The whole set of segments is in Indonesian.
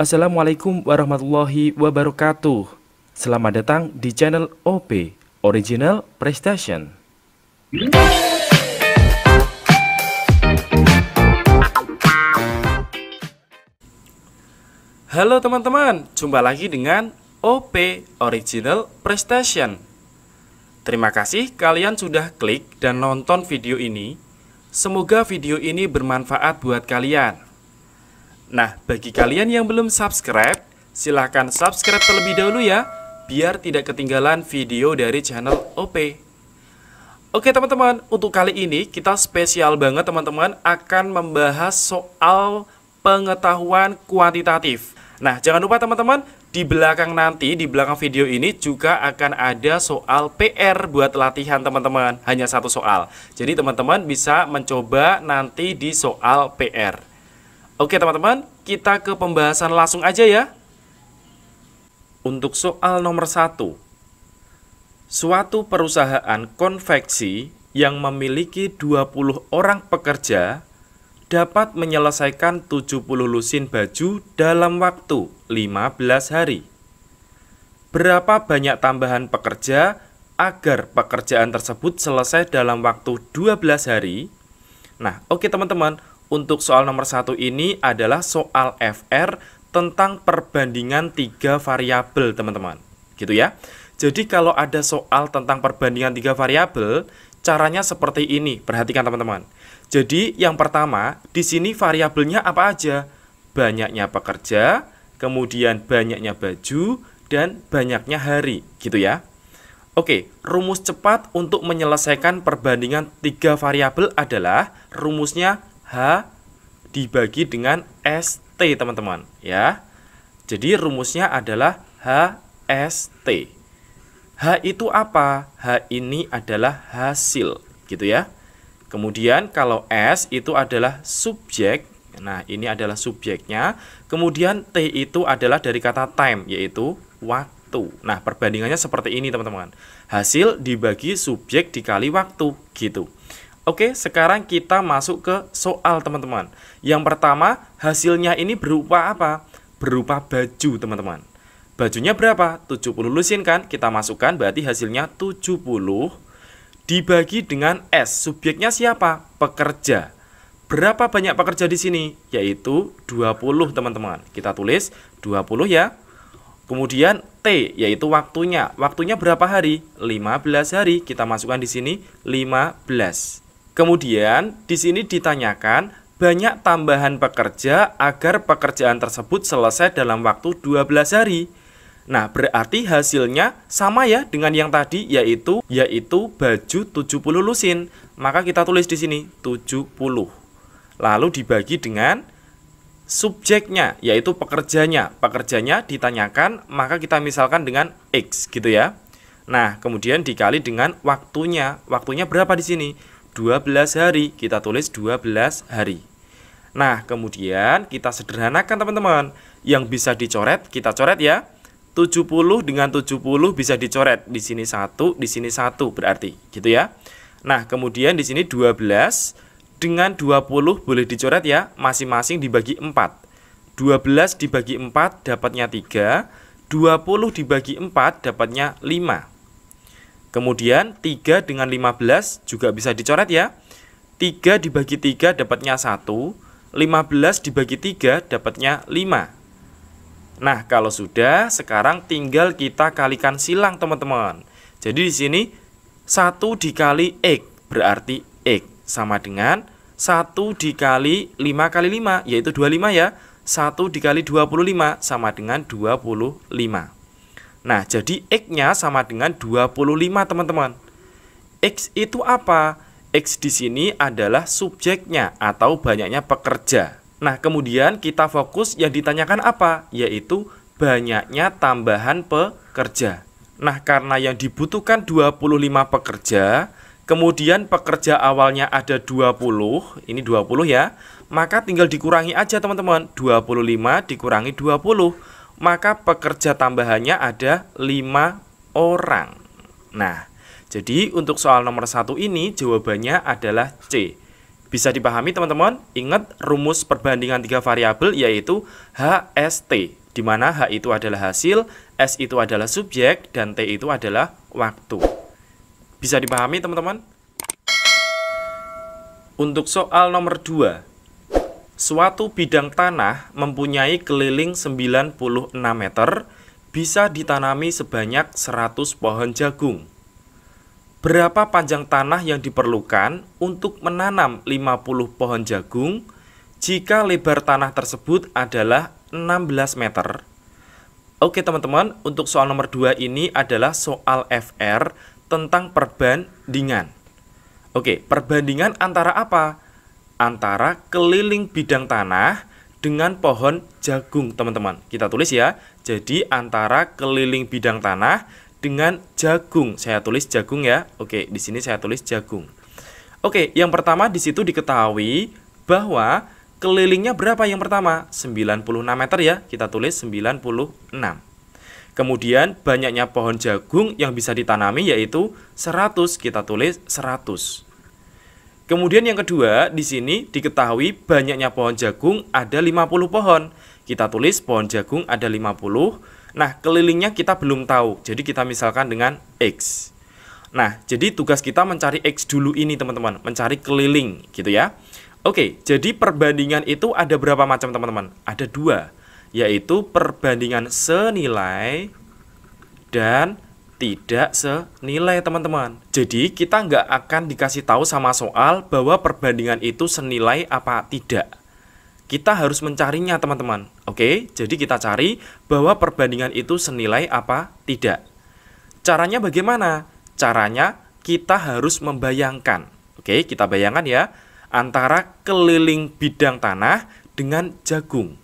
Assalamualaikum warahmatullahi wabarakatuh. Selamat datang di channel OP Original Prestation. Halo teman-teman, jumpa lagi dengan OP Original Prestation. Terima kasih kalian sudah klik dan nonton video ini. Semoga video ini bermanfaat buat kalian. Nah, bagi kalian yang belum subscribe, silahkan subscribe terlebih dahulu ya, biar tidak ketinggalan video dari channel OP. Oke teman-teman, untuk kali ini kita spesial banget teman-teman akan membahas soal pengetahuan kuantitatif. Nah, jangan lupa teman-teman, di belakang video ini juga akan ada soal PR buat latihan teman-teman, hanya satu soal. Jadi teman-teman bisa mencoba nanti di soal PR. Oke teman-teman, kita ke pembahasan langsung aja ya. Untuk soal nomor 1. Suatu perusahaan konveksi yang memiliki 20 orang pekerja dapat menyelesaikan 70 lusin baju dalam waktu 15 hari. Berapa banyak tambahan pekerja agar pekerjaan tersebut selesai dalam waktu 12 hari? Nah, oke teman-teman. Untuk soal nomor 1 ini adalah soal FR tentang perbandingan 3 variabel, teman-teman. Gitu ya. Jadi kalau ada soal tentang perbandingan 3 variabel, caranya seperti ini. Perhatikan, teman-teman. Jadi yang pertama, di sini variabelnya apa aja? Banyaknya pekerja, kemudian banyaknya baju, dan banyaknya hari. Gitu ya. Oke, rumus cepat untuk menyelesaikan perbandingan 3 variabel adalah rumusnya H dibagi dengan ST, teman-teman, ya. Jadi rumusnya adalah HST. H itu apa? H ini adalah hasil, gitu ya. Kemudian kalau S itu adalah subjek. Nah, ini adalah subjeknya. Kemudian T itu adalah dari kata time, yaitu waktu. Nah, perbandingannya seperti ini, teman-teman. Hasil dibagi subjek dikali waktu, gitu. Oke, sekarang kita masuk ke soal, teman-teman. Yang pertama, hasilnya ini berupa apa? Berupa baju, teman-teman. Bajunya berapa? 70 lusin kan? Kita masukkan, berarti hasilnya 70 dibagi dengan S. Subjeknya siapa? Pekerja. Berapa banyak pekerja di sini? Yaitu 20, teman-teman. Kita tulis 20 ya. Kemudian T, yaitu waktunya. Waktunya berapa hari? 15 hari. Kita masukkan di sini 15. Kemudian di sini ditanyakan banyak tambahan pekerja agar pekerjaan tersebut selesai dalam waktu 12 hari. Nah, berarti hasilnya sama ya dengan yang tadi, yaitu baju 70 lusin. Maka kita tulis di sini 70. Lalu dibagi dengan subjeknya, yaitu pekerjanya. Pekerjanya ditanyakan, maka kita misalkan dengan X gitu ya. Nah, kemudian dikali dengan waktunya. Waktunya berapa di sini? 12 hari, kita tulis 12 hari. Nah, kemudian kita sederhanakan, teman-teman. Yang bisa dicoret, kita coret ya. 70 dengan 70 bisa dicoret. Di sini 1, di sini 1 berarti, gitu ya. Nah, kemudian di sini 12 dengan 20 boleh dicoret ya, masing-masing dibagi 4. 12 dibagi 4 dapatnya 3, 20 dibagi 4 dapatnya 5. Kemudian 3 dengan 15 juga bisa dicoret ya. 3 dibagi 3 dapatnya 1. 15 dibagi 3 dapatnya 5. Nah, kalau sudah, sekarang tinggal kita kalikan silang, teman-teman. Jadi di sini 1 dikali X berarti X sama dengan 1 dikali 5 kali 5, yaitu 25 ya. 1 dikali 25 sama dengan 25. Nah, jadi X-nya sama dengan 25, teman-teman. X itu apa? X di sini adalah subjeknya atau banyaknya pekerja. Nah, kemudian kita fokus yang ditanyakan apa? Yaitu banyaknya tambahan pekerja. Nah, karena yang dibutuhkan 25 pekerja, kemudian pekerja awalnya ada 20, ini 20 ya, maka tinggal dikurangi aja, teman-teman. 25 dikurangi 20. Maka pekerja tambahannya ada 5 orang. Nah, jadi untuk soal nomor 1 ini jawabannya adalah C. Bisa dipahami teman-teman? Ingat rumus perbandingan 3 variabel yaitu HST, di mana H itu adalah hasil, S itu adalah subjek, dan T itu adalah waktu. Bisa dipahami teman-teman? Untuk soal nomor 2, suatu bidang tanah mempunyai keliling 96 meter, bisa ditanami sebanyak 100 pohon jagung. Berapa panjang tanah yang diperlukan untuk menanam 50 pohon jagung jika lebar tanah tersebut adalah 16 meter? Oke teman-teman, untuk soal nomor 2 ini adalah soal FR tentang perbandingan. Oke, perbandingan antara apa? Antara keliling bidang tanah dengan pohon jagung, teman-teman. Kita tulis ya. Jadi antara keliling bidang tanah dengan jagung. Saya tulis jagung ya. Oke, di sini saya tulis jagung. Oke, yang pertama di situ diketahui bahwa kelilingnya berapa yang pertama? 96 meter ya. Kita tulis 96. Kemudian banyaknya pohon jagung yang bisa ditanami yaitu 100. Kita tulis 100. Kemudian yang kedua, di sini diketahui banyaknya pohon jagung ada 50 pohon. Kita tulis pohon jagung ada 50. Nah, kelilingnya kita belum tahu. Jadi kita misalkan dengan X. Nah, jadi tugas kita mencari X dulu ini teman-teman. Mencari keliling gitu ya. Oke, jadi perbandingan itu ada berapa macam teman-teman? Ada 2. Yaitu perbandingan senilai dan tidak senilai teman-teman. Jadi kita nggak akan dikasih tahu sama soal bahwa perbandingan itu senilai apa tidak. Kita harus mencarinya teman-teman. Oke, jadi kita cari bahwa perbandingan itu senilai apa tidak. Caranya bagaimana? Caranya kita harus membayangkan. Oke, kita bayangkan ya, antara keliling bidang tanah dengan jagung.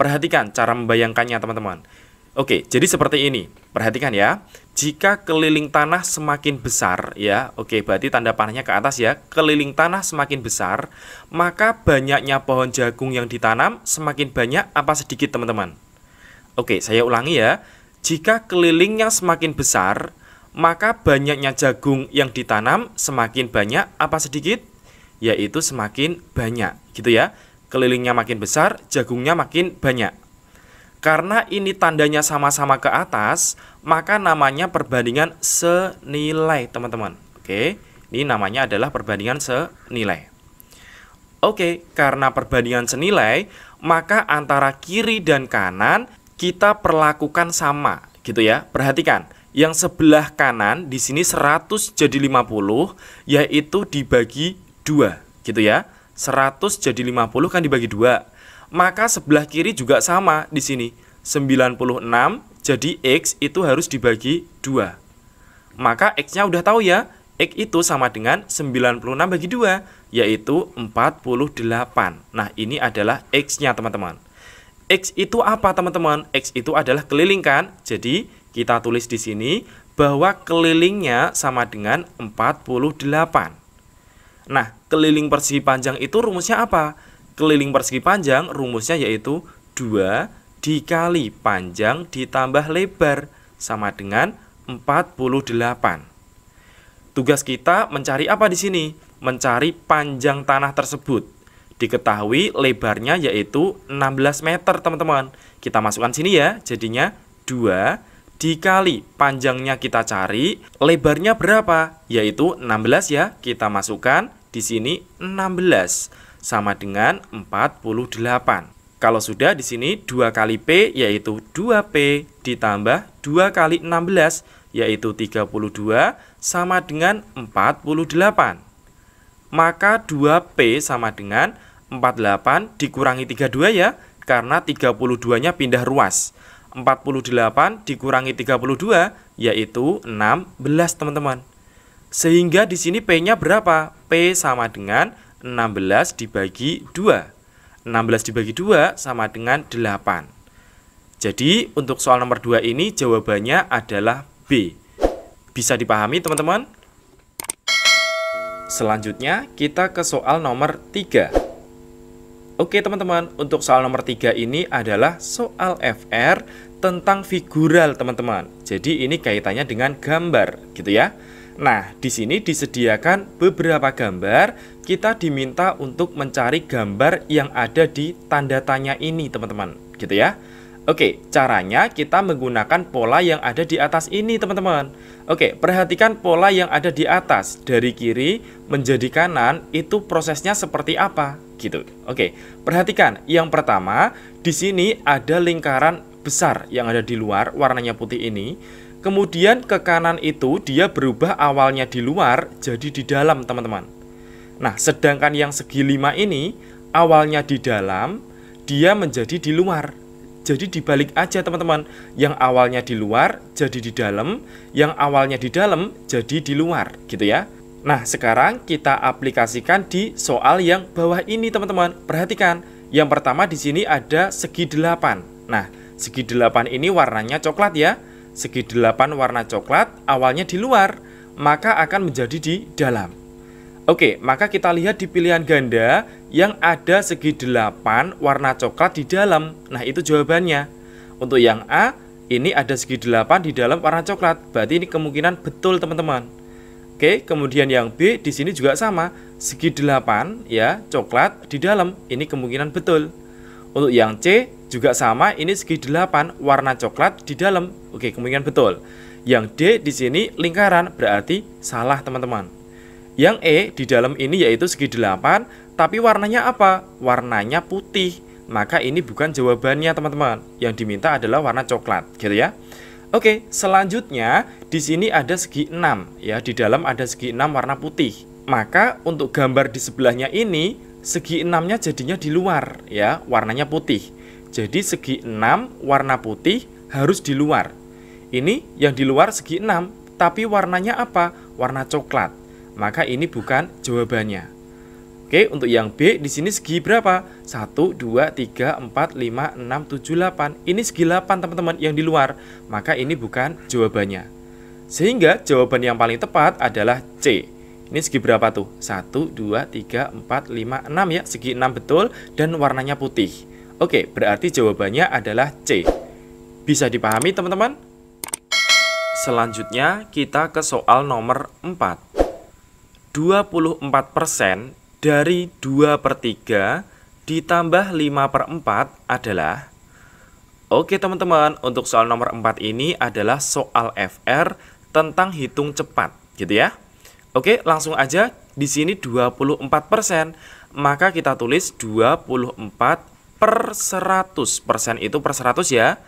Perhatikan cara membayangkannya teman-teman. Oke, jadi seperti ini. Perhatikan ya. Jika keliling tanah semakin besar ya, oke, berarti tanda panahnya ke atas ya. Keliling tanah semakin besar, maka banyaknya pohon jagung yang ditanam semakin banyak apa sedikit teman-teman? Oke, saya ulangi ya. Jika kelilingnya semakin besar, maka banyaknya jagung yang ditanam semakin banyak apa sedikit? Yaitu semakin banyak, gitu ya. Kelilingnya makin besar, jagungnya makin banyak. Karena ini tandanya sama-sama ke atas, maka namanya perbandingan senilai, teman-teman. Oke, ini namanya adalah perbandingan senilai. Oke, karena perbandingan senilai, maka antara kiri dan kanan kita perlakukan sama, gitu ya. Perhatikan, yang sebelah kanan di sini 100 jadi 50, yaitu dibagi 2, gitu ya. 100 jadi 50 kan dibagi 2. Maka sebelah kiri juga sama di sini. 96 jadi X itu harus dibagi 2. Maka X-nya udah tahu ya. X itu sama dengan 96 bagi 2, yaitu 48. Nah, ini adalah X-nya teman-teman. X itu apa teman-teman? X itu adalah keliling kan? Jadi, kita tulis di sini bahwa kelilingnya sama dengan 48. Nah, keliling persegi panjang itu rumusnya apa? Keliling persegi panjang rumusnya yaitu 2 dikali panjang ditambah lebar sama dengan 48. Tugas kita mencari apa di sini? Mencari panjang tanah tersebut. Diketahui lebarnya yaitu 16 meter teman-teman. Kita masukkan sini ya, jadinya 2 dikali panjangnya kita cari, lebarnya berapa? Yaitu 16 ya, kita masukkan di sini 16. Sama dengan 48. Kalau sudah di sini 2 kali P yaitu 2P ditambah 2 kali 16 yaitu 32 sama dengan 48. Maka 2P sama dengan 48 dikurangi 32 ya, karena 32-nya pindah ruas. 48 dikurangi 32 yaitu 16 teman-teman. Sehingga di sini P-nya berapa? P sama dengan 16 dibagi 2. 16 dibagi 2 sama dengan 8. Jadi untuk soal nomor 2 ini jawabannya adalah B. Bisa dipahami teman-teman? Selanjutnya kita ke soal nomor 3. Oke teman-teman, untuk soal nomor 3 ini adalah soal FR tentang figural teman-teman. Jadi ini kaitannya dengan gambar gitu ya. Nah, di sini disediakan beberapa gambar. Kita diminta untuk mencari gambar yang ada di tanda tanya ini, teman-teman. Gitu ya. Oke, caranya kita menggunakan pola yang ada di atas ini, teman-teman. Oke, perhatikan pola yang ada di atas. Dari kiri menjadi kanan, itu prosesnya seperti apa? Gitu. Oke, perhatikan. Yang pertama, di sini ada lingkaran besar yang ada di luar, warnanya putih ini. Kemudian ke kanan itu dia berubah awalnya di luar jadi di dalam, teman-teman. Nah, sedangkan yang segi 5 ini awalnya di dalam, dia menjadi di luar. Jadi dibalik aja, teman-teman. Yang awalnya di luar jadi di dalam, yang awalnya di dalam jadi di luar, gitu ya. Nah, sekarang kita aplikasikan di soal yang bawah ini, teman-teman. Perhatikan, yang pertama di sini ada segi 8. Nah, segi 8 ini warnanya coklat ya. Segi 8 warna coklat awalnya di luar, maka akan menjadi di dalam. Oke, maka kita lihat di pilihan ganda yang ada segi 8 warna coklat di dalam. Nah, itu jawabannya. Untuk yang A, ini ada segi 8 di dalam warna coklat. Berarti ini kemungkinan betul, teman-teman. Oke, kemudian yang B di sini juga sama. Segi 8 ya, coklat di dalam. Ini kemungkinan betul. Untuk yang C juga sama, ini segi 8 warna coklat di dalam. Oke, kemungkinan betul. Yang D di sini lingkaran, berarti salah, teman-teman. Yang E di dalam ini yaitu segi 8, tapi warnanya apa? Warnanya putih. Maka ini bukan jawabannya, teman-teman. Yang diminta adalah warna coklat, gitu ya. Oke, selanjutnya di sini ada segi 6 ya, di dalam ada segi 6 warna putih. Maka untuk gambar di sebelahnya ini segi 6-nya jadinya di luar ya, warnanya putih. Jadi segi 6 warna putih harus di luar. Ini yang di luar segi 6, tapi warnanya apa? Warna coklat. Maka ini bukan jawabannya. Oke, untuk yang B di sini segi berapa? 1, 2, 3, 4, 5, 6, 7, 8. Ini segi 8, teman-teman, yang di luar. Maka ini bukan jawabannya. Sehingga jawaban yang paling tepat adalah C. Ini segi berapa tuh? 1, 2, 3, 4, 5, 6 ya. Segi 6 betul dan warnanya putih. Oke, berarti jawabannya adalah C. Bisa dipahami, teman-teman? Selanjutnya kita ke soal nomor 4. 24% dari 2/3 ditambah 5/4 adalah. Oke, teman-teman, untuk soal nomor 4 ini adalah soal FR tentang hitung cepat, gitu ya. Oke, langsung aja. Di sini 24%, maka kita tulis 24/100%, itu per 100 ya.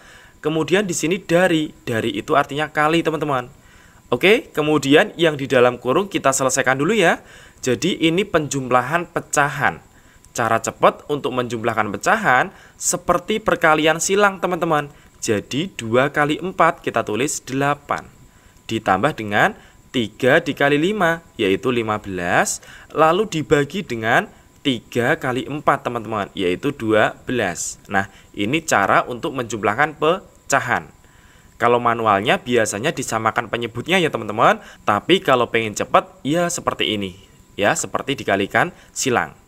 Kemudian di sini dari itu artinya kali, teman-teman. Oke, kemudian yang di dalam kurung kita selesaikan dulu ya. Jadi ini penjumlahan pecahan. Cara cepat untuk menjumlahkan pecahan seperti perkalian silang, teman-teman. Jadi 2 kali 4 kita tulis 8. Ditambah dengan 3 dikali 5, yaitu 15. Lalu dibagi dengan 3 kali 4, teman-teman, yaitu 12. Nah, ini cara untuk menjumlahkan pecahan. Kalau manualnya biasanya disamakan penyebutnya ya, teman-teman. Tapi kalau pengen cepat ya seperti ini. Ya, seperti dikalikan silang.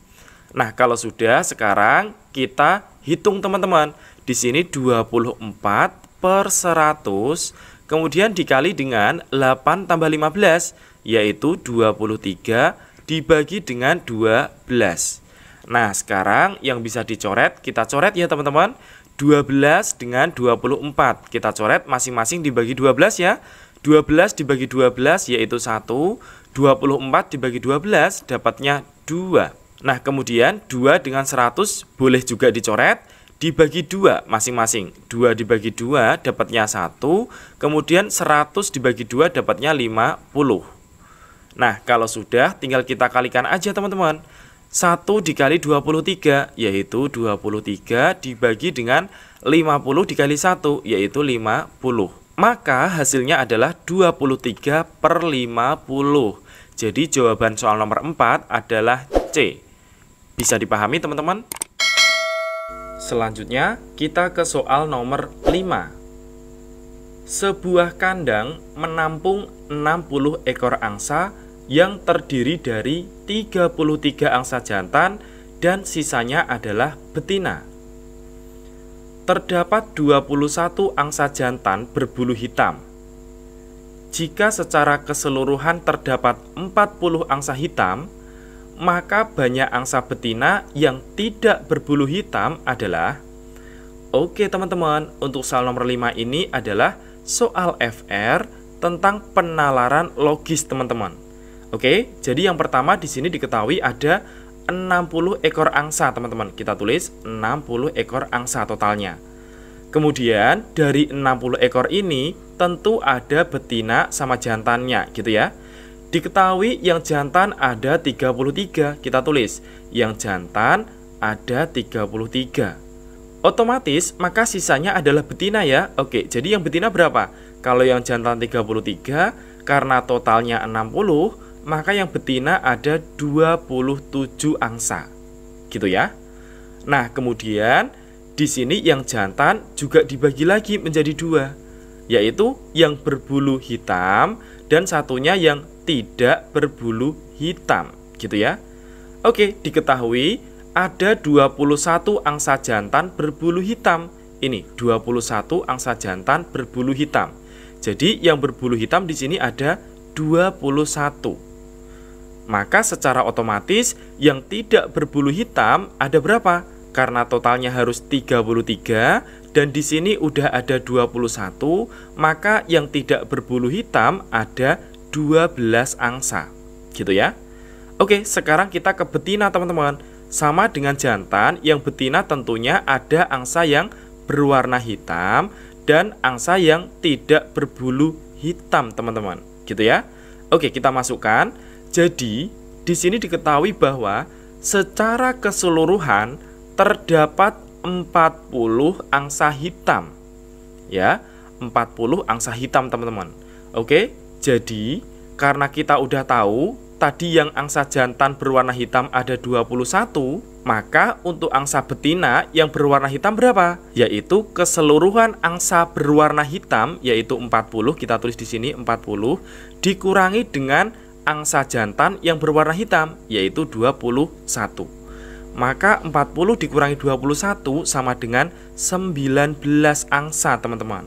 Nah, kalau sudah, sekarang kita hitung, teman-teman. Di sini 24/100, kemudian dikali dengan 8 tambah 15, yaitu 23 dibagi dengan 12. Nah, sekarang yang bisa dicoret, kita coret ya, teman-teman. 12 dengan 24. Kita coret masing-masing dibagi 12 ya. 12 dibagi 12 yaitu 1. 24 dibagi 12 dapatnya 2. Nah, kemudian 2 dengan 100 boleh juga dicoret. Dibagi 2 masing-masing. 2 dibagi 2 dapatnya 1. Kemudian 100 dibagi 2 dapatnya 50. Nah, kalau sudah tinggal kita kalikan aja, teman-teman. 1 dikali 23 yaitu 23 dibagi dengan 50 dikali 1 yaitu 50. Maka hasilnya adalah 23/50. Jadi jawaban soal nomor 4 adalah C. Bisa dipahami, teman-teman? Selanjutnya kita ke soal nomor 5. Sebuah kandang menampung 60 ekor angsa yang terdiri dari 33 angsa jantan dan sisanya adalah betina. Terdapat 21 angsa jantan berbulu hitam. jika secara keseluruhan terdapat 40 angsa hitam, maka banyak angsa betina yang tidak berbulu hitam adalah... Oke teman-teman, untuk soal nomor 5 ini adalah soal FR tentang penalaran logis teman-teman. Oke, jadi yang pertama di sini diketahui ada 60 ekor angsa teman-teman. Kita tulis 60 ekor angsa totalnya. Kemudian dari 60 ekor ini tentu ada betina sama jantannya gitu ya. Diketahui yang jantan ada 33. Kita tulis yang jantan ada 33. Otomatis maka sisanya adalah betina ya. Oke, jadi yang betina berapa? Kalau yang jantan 33, karena totalnya 60, maka yang betina ada 27 angsa. Gitu ya. Nah, kemudian di sini yang jantan juga dibagi lagi menjadi 2, yaitu yang berbulu hitam dan satunya yang tidak berbulu hitam. Gitu ya. Oke, diketahui ada 21 angsa jantan berbulu hitam. Ini 21 angsa jantan berbulu hitam. Jadi yang berbulu hitam di sini ada 21. Maka secara otomatis yang tidak berbulu hitam ada berapa? Karena totalnya harus 33 dan di sini udah ada 21, maka yang tidak berbulu hitam ada 12 angsa. Gitu ya. Oke, sekarang kita ke betina teman-teman. Sama dengan jantan, yang betina tentunya ada angsa yang berwarna hitam dan angsa yang tidak berbulu hitam, teman-teman. Gitu ya. Oke, kita masukkan. Jadi, di sini diketahui bahwa secara keseluruhan terdapat 40 angsa hitam. Ya, 40 angsa hitam, teman-teman. Oke, jadi karena kita udah tahu tadi yang angsa jantan berwarna hitam ada 21, maka untuk angsa betina yang berwarna hitam berapa? Yaitu keseluruhan angsa berwarna hitam yaitu 40, kita tulis di sini 40 dikurangi dengan angsa jantan yang berwarna hitam yaitu 21. Maka 40 dikurangi 21 sama dengan 19 angsa, teman-teman.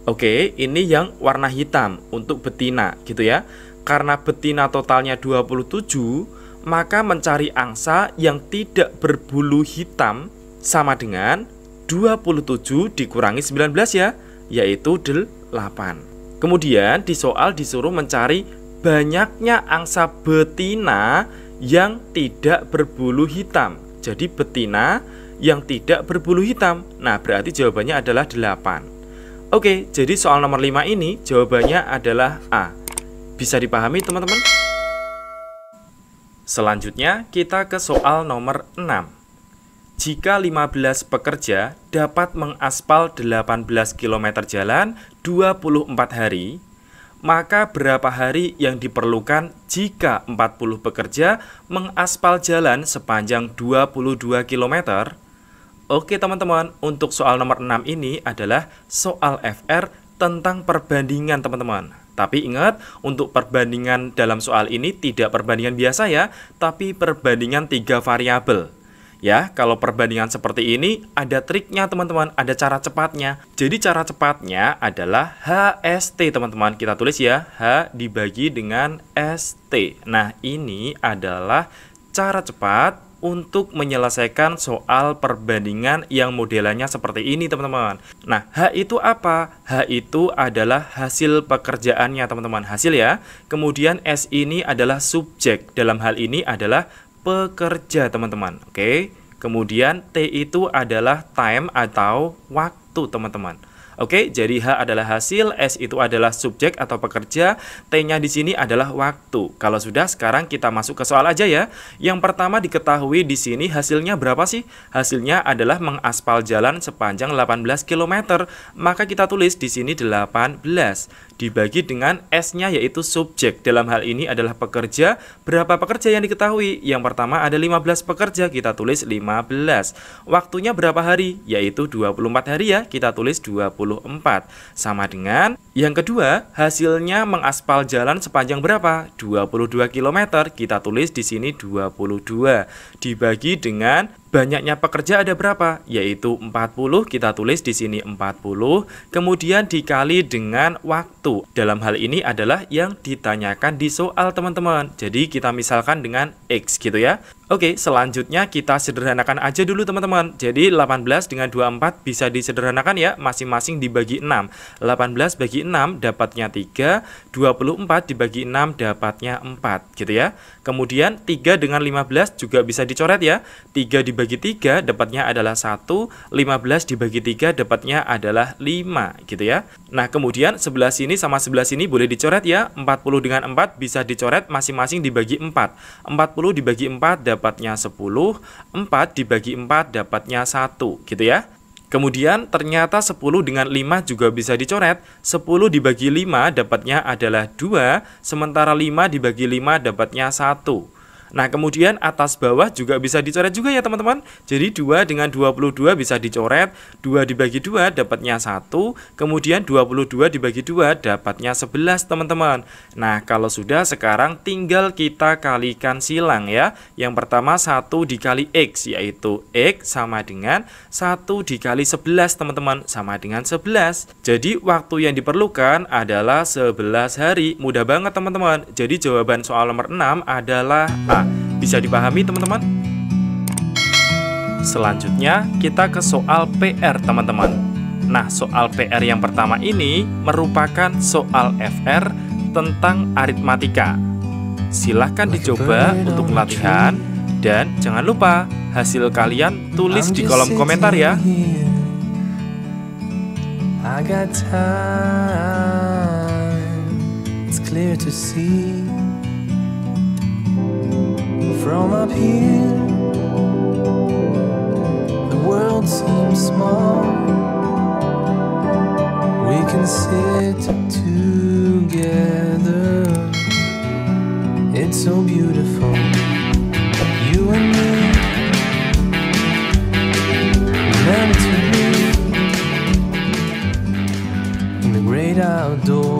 Oke, ini yang warna hitam untuk betina gitu ya. Karena betina totalnya 27, maka mencari angsa yang tidak berbulu hitam sama dengan 27 dikurangi 19 ya, yaitu 8. Kemudian di soal disuruh mencari banyaknya angsa betina yang tidak berbulu hitam. Jadi betina yang tidak berbulu hitam. Nah, berarti jawabannya adalah 8. Oke, jadi soal nomor 5 ini jawabannya adalah A. Bisa dipahami teman-teman? Selanjutnya kita ke soal nomor 6. Jika 15 pekerja dapat mengaspal 18 km jalan 24 hari, maka berapa hari yang diperlukan jika 40 pekerja mengaspal jalan sepanjang 22 km? Oke teman-teman, untuk soal nomor 6 ini adalah soal FR tentang perbandingan teman-teman. Tapi ingat, untuk perbandingan dalam soal ini tidak perbandingan biasa ya, tapi perbandingan 3 variabel. Ya, kalau perbandingan seperti ini ada triknya teman-teman, ada cara cepatnya. Jadi cara cepatnya adalah HST teman-teman. Kita tulis ya, H dibagi dengan ST. Nah, ini adalah cara cepat untuk menyelesaikan soal perbandingan yang modelannya seperti ini teman-teman. Nah, H itu apa? H itu adalah hasil pekerjaannya teman-teman, hasil ya. Kemudian S ini adalah subjek, dalam hal ini adalah pekerja teman-teman. Oke. Kemudian T itu adalah time atau waktu teman-teman. Oke, jadi H adalah hasil, S itu adalah subjek atau pekerja, T-nya di sini adalah waktu. Kalau sudah, sekarang kita masuk ke soal aja ya. Yang pertama diketahui di sini hasilnya berapa sih? Hasilnya adalah mengaspal jalan sepanjang 18 km. Maka kita tulis di sini 18 dibagi dengan S-nya yaitu subjek. Dalam hal ini adalah pekerja. Berapa pekerja yang diketahui? Yang pertama ada 15 pekerja, kita tulis 15. Waktunya berapa hari? Yaitu 24 hari ya, kita tulis 24. Sama dengan yang kedua, hasilnya mengaspal jalan sepanjang berapa? 22 km, kita tulis di sini 22 dibagi dengan Banyaknya pekerja ada berapa? Yaitu 40, kita tulis di sini 40, kemudian dikali dengan waktu. Dalam hal ini adalah yang ditanyakan di soal teman-teman. Jadi kita misalkan dengan X gitu ya. Oke, selanjutnya kita sederhanakan aja dulu teman-teman. Jadi 18 dengan 24 bisa disederhanakan ya, masing-masing dibagi 6. 18 bagi 6 dapatnya 3, 24 dibagi 6 dapatnya 4 gitu ya. Kemudian 3 dengan 15 juga bisa dicoret ya. 3 dibagi 3 dapatnya adalah 1, 15 dibagi 3 dapatnya adalah 5 gitu ya. Nah, kemudian sebelah sini sama sebelah sini boleh dicoret ya. 40 dengan 4 bisa dicoret masing-masing dibagi 4. 40 dibagi 4 dapatnya 10, 4 dibagi 4 dapatnya 1 gitu ya. Kemudian ternyata 10 dengan 5 juga bisa dicoret. 10 dibagi 5 dapatnya adalah 2, sementara 5 dibagi 5 dapatnya 1. Nah, kemudian atas bawah juga bisa dicoret juga ya teman-teman. Jadi 2 dengan 22 bisa dicoret. 2 dibagi 2 dapatnya 1. Kemudian 22 dibagi 2 dapatnya 11 teman-teman. Nah, kalau sudah sekarang tinggal kita kalikan silang ya. Yang pertama 1 dikali X, yaitu X sama dengan 1 dikali 11 teman-teman, sama dengan 11. Jadi waktu yang diperlukan adalah 11 hari. Mudah banget teman-teman. Jadi jawaban soal nomor 6 adalah A. Bisa dipahami teman-teman? Selanjutnya kita ke soal PR teman-teman. Nah, soal PR yang pertama ini merupakan soal FR tentang aritmatika. Silahkan dicoba untuk latihan dan jangan lupa hasil kalian tulis di kolom komentar ya. I got time. It's clear to see. From up here, the world seems small. We can sit together. It's so beautiful, you and me, meant to be in the great outdoors.